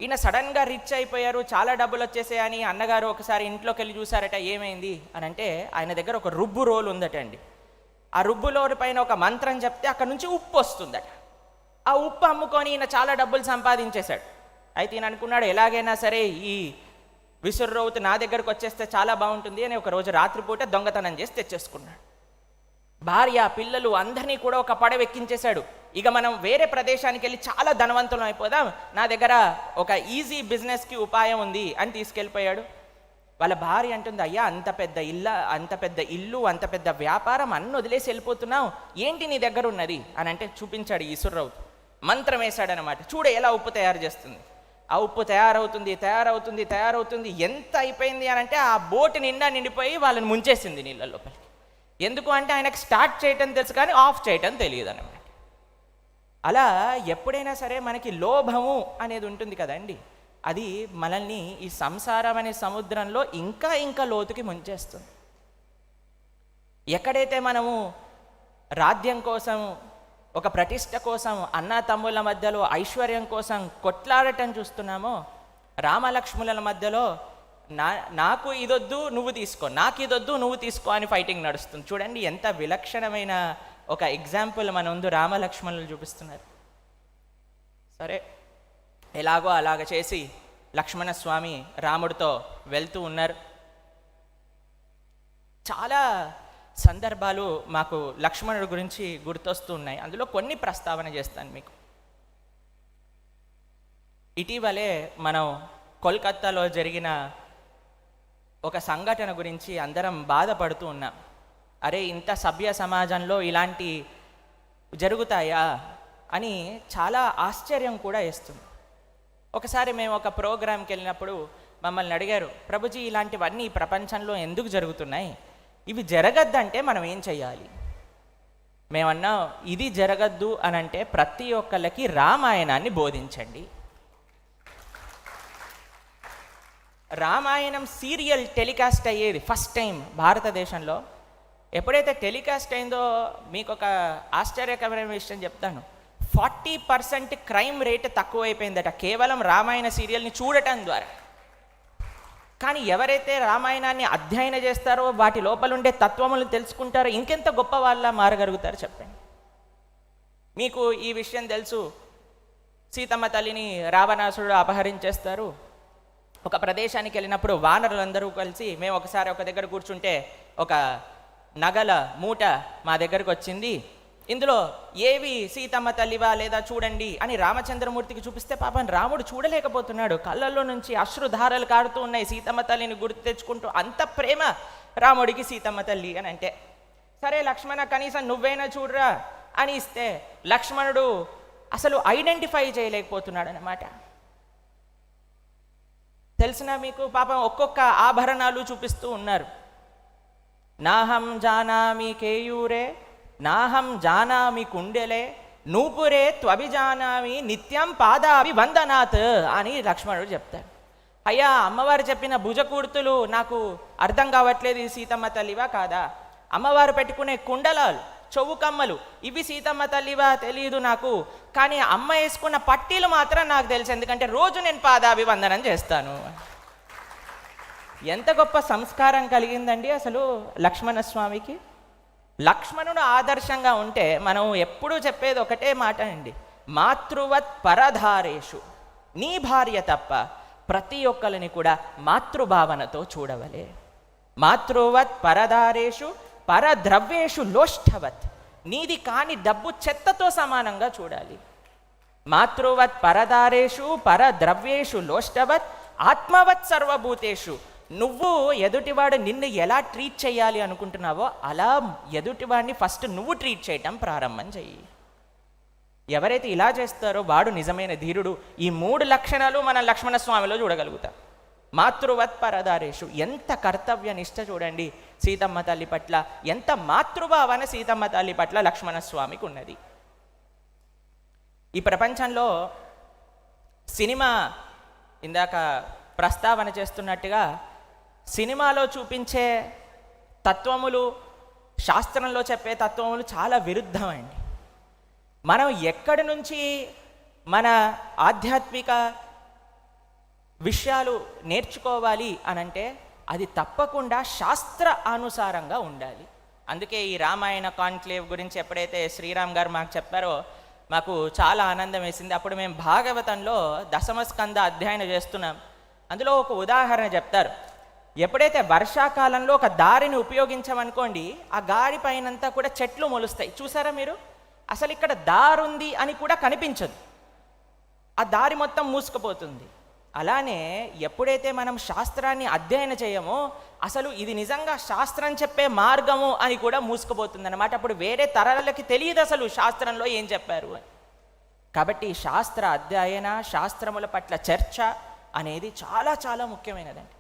ఈయన సడన్గా రిచ్ అయిపోయారు, చాలా డబ్బులు వచ్చేసాయని అన్నగారు ఒకసారి ఇంట్లోకి వెళ్ళి చూసారట. ఏమైంది అని అంటే ఆయన దగ్గర ఒక రుబ్బు రోలు ఉందట అండి. ఆ రుబ్బు రోలు పైన ఒక మంత్రం చెప్తే అక్కడ నుంచి ఉప్పు వస్తుందట. ఆ ఉప్పు అమ్ముకొని ఈయన చాలా డబ్బులు సంపాదించేశాడు. అయితే ఈయన అనుకున్నాడు, ఎలాగైనా సరే ఈ విసుర్రౌతు నా దగ్గరకు వచ్చేస్తే చాలా బాగుంటుంది అని ఒకరోజు రాత్రిపూట దొంగతనం చేసి తెచ్చేసుకున్నాడు. భార్య, పిల్లలు అందరినీ కూడా ఒక పడవ ఎక్కించేశాడు. ఇక మనం వేరే ప్రదేశానికి వెళ్ళి చాలా ధనవంతులం అయిపోదాం, నా దగ్గర ఒక ఈజీ బిజినెస్కి ఉపాయం ఉంది అని తీసుకెళ్ళిపోయాడు. వాళ్ళ భార్య అంటుంది, అయ్యా అంత పెద్ద ఇల్లు అంత పెద్ద వ్యాపారం అన్ని వదిలేసి వెళ్ళిపోతున్నావు, ఏంటి నీ దగ్గర ఉన్నది అని అంటే చూపించాడు. ఈ విసుర్రౌతు మంత్రం వేశాడనమాట. చూడ ఎలా ఉప్పు తయారు చేస్తుంది. ఆ ఉప్పు తయారవుతుంది. ఎంత అయిపోయింది అని అంటే ఆ బోటు నిండా నిండిపోయి వాళ్ళని ముంచేసింది నీళ్ళ లోపలికి. ఎందుకు అంటే ఆయనకు స్టార్ట్ చేయటం తెలుసు కానీ ఆఫ్ చేయటం తెలియదు అనమాట. అలా ఎప్పుడైనా సరే మనకి లోభము అనేది ఉంటుంది కదండి, అది మనల్ని ఈ సంసారం అనే సముద్రంలో ఇంకా లోతుకి ముంచేస్తుంది. ఎక్కడైతే మనము రాజ్యం కోసం, ఒక ప్రతిష్ట కోసం, అన్నా తమ్ముళ్ళ మధ్యలో ఐశ్వర్యం కోసం కొట్లాడటం చూస్తున్నామో, రామలక్ష్మణుల మధ్యలో నాకు ఇదొద్దు నువ్వు తీసుకో, నాకు ఇదొద్దు నువ్వు తీసుకో అని ఫైటింగ్ నడుస్తుంది. చూడండి ఎంత విలక్షణమైన ఒక ఎగ్జాంపుల్ మన ముందు రామలక్ష్మణులు చూపిస్తున్నారు. సరే, ఎలాగో అలాగ చేసి లక్ష్మణస్వామి రాముడితో వెళ్తూ ఉన్నారు. చాలా సందర్భాలు మాకు లక్ష్మణుడి గురించి గుర్తొస్తూ ఉన్నాయి. అందులో కొన్ని ప్రస్తావన చేస్తాను మీకు. ఇటీవలే మనం కోల్కత్తాలో జరిగిన ఒక సంఘటన గురించి అందరం బాధపడుతూ ఉన్నాం. అరే, ఇంత సభ్య సమాజంలో ఇలాంటి జరుగుతాయా అని చాలా ఆశ్చర్యం కూడా వేస్తుంది. ఒకసారి మేము ఒక ప్రోగ్రాంకి వెళ్ళినప్పుడు మమ్మల్ని అడిగారు, ప్రభుజీ ఇలాంటివన్నీ ఈ ప్రపంచంలో ఎందుకు జరుగుతున్నాయి, ఇవి జరగద్దంటే మనం ఏం చెయ్యాలి? మేమన్నా ఇది జరగద్దు అని అంటే ప్రతి ఒక్కళ్ళకి రామాయణాన్ని బోధించండి. రామాయణం సీరియల్ టెలికాస్ట్ అయ్యేది ఫస్ట్ టైం భారతదేశంలో. ఎప్పుడైతే టెలికాస్ట్ అయిందో మీకు ఒక ఆశ్చర్యకరమైన విషయం చెప్తాను. 40% క్రైమ్ రేట్ తక్కువైపోయిందట కేవలం రామాయణ సీరియల్ని చూడటం ద్వారా. కానీ ఎవరైతే రామాయణాన్ని అధ్యయనం చేస్తారో, వాటి లోపల ఉండే తత్వములను తెలుసుకుంటారో, ఇంకెంత గొప్ప వాళ్ళ మారగలుగుతారు చెప్పండి. మీకు ఈ విషయం తెలుసు, సీతమ్మ తల్లిని రావణాసురుడు అపహరించేస్తారు. ఒక ప్రదేశానికి వెళ్ళినప్పుడు వానరులందరూ కలిసి, మేము ఒకసారి ఒక దగ్గర కూర్చుంటే ఒక నగల మూట మా దగ్గరకు వచ్చింది, ఇందులో ఏవి సీతమ్మ తల్లివా లేదా చూడండి అని రామచంద్రమూర్తికి చూపిస్తే పాపం రాముడు చూడలేకపోతున్నాడు. కళ్ళల్లో నుంచి అశ్రుధారలు కారుతూ ఉన్నాయి. సీతమ్మ తల్లిని గుర్తు తెచ్చుకుంటూ, అంత ప్రేమ రాముడికి సీతమ్మ తల్లి అని అంటే, సరే లక్ష్మణ కనీసం నువ్వైనా చూడరా అని ఇస్తే లక్ష్మణుడు అసలు ఐడెంటిఫై చేయలేకపోతున్నాడు అన్నమాట. తెలిసిన మీకు పాపం ఒక్కొక్క ఆభరణాలు చూపిస్తూ ఉన్నారు. నాహం జానామి కేయూరే, నాహం జానామి కుండెలే, నూపురే త్వభిజానామి నిత్యం పాదాభి వందనాత్ అని లక్ష్మణుడు చెప్తాడు. అయ్యా, అమ్మవారు చెప్పిన భుజకూర్తులు నాకు అర్థం కావట్లేదు, ఇది సీతమ్మ తల్లివా కాదా? అమ్మవారు పెట్టుకునే కుండలాలు, చెవు కమ్మలు, ఇవి సీతమ్మ తల్లివా తెలియదు నాకు, కానీ అమ్మ వేసుకున్న పట్టీలు మాత్రం నాకు తెలుసు, ఎందుకంటే రోజు నేను పాదాభివందనం చేస్తాను. ఎంత గొప్ప సంస్కారం కలిగిందండి అసలు లక్ష్మణస్వామికి. లక్ష్మణుడు ఆదర్శంగా ఉంటే మనం ఎప్పుడూ చెప్పేది ఒకటే మాట అండి, మాతృవత్ పరధారేషు. నీ భార్య తప్ప ప్రతి ఒక్కరిని కూడా మాతృభావనతో చూడవలే. మాతృవత్ పరధారేషు పరద్రవ్యేషు లోష్ఠవత్. నీది కాని డబ్బు చెత్తతో సమానంగా చూడాలి. మాతృవత్ పరదారేషు పరద్రవ్యేషు లోష్ఠవత్ ఆత్మవత్ సర్వభూతేషు. నువ్వు ఎదుటివాడు నిన్ను ఎలా ట్రీట్ చేయాలి అనుకుంటున్నావో అలా ఎదుటివాడిని ఫస్ట్ నువ్వు ట్రీట్ చేయటం ప్రారంభం చెయ్యి. ఎవరైతే ఇలా చేస్తారో వాడు నిజమైన ధీరుడు. ఈ 3 లక్షణాలు మనం లక్ష్మణస్వామిలో చూడగలుగుతాం. మాతృవత్ పరదారేషు, ఎంత కర్తవ్య నిష్ట చూడండి సీతమ్మ తల్లి పట్ల, ఎంత మాతృభావన సీతమ్మ తల్లి పట్ల లక్ష్మణస్వామికి ఉన్నది. ఈ ప్రపంచంలో సినిమా ఇందాక ప్రస్తావన చేస్తున్నట్టుగా సినిమాలో చూపించే తత్వములు, శాస్త్రంలో చెప్పే తత్వములు చాలా విరుద్ధమండి. మనం ఎక్కడి నుంచి మన ఆధ్యాత్మిక విషయాలు నేర్చుకోవాలి అనంటే అది తప్పకుండా శాస్త్ర అనుసారంగా ఉండాలి. అందుకే ఈ రామాయణ కాన్క్లేవ్ గురించి ఎప్పుడైతే శ్రీరామ్ గారు మాకు చెప్పారో మాకు చాలా ఆనందం వేసింది. అప్పుడు మేము భాగవతంలో దశమస్కంద అధ్యయనం చేస్తున్నాం. అందులో ఒక ఉదాహరణ చెప్తారు. ఎప్పుడైతే వర్షాకాలంలో ఒక దారిని ఉపయోగించామనుకోండి, ఆ గాడి పైనంతా కూడా చెట్లు మొలుస్తాయి. చూసారా మీరు? అసలు ఇక్కడ దారి ఉంది అని కూడా కనిపించదు, ఆ దారి మొత్తం మూసుకుపోతుంది. అలానే ఎప్పుడైతే మనం శాస్త్రాన్ని అధ్యయనం చేయమో అసలు ఇది నిజంగా శాస్త్రం చెప్పే మార్గము అని కూడా మూసుకుపోతుంది అన్నమాట. అప్పుడు వేరే తరాలకి తెలియదు అసలు శాస్త్రంలో ఏం చెప్పారు అని. కాబట్టి శాస్త్ర అధ్యయన, శాస్త్రముల పట్ల చర్చ అనేది చాలా చాలా ముఖ్యమైనదండి.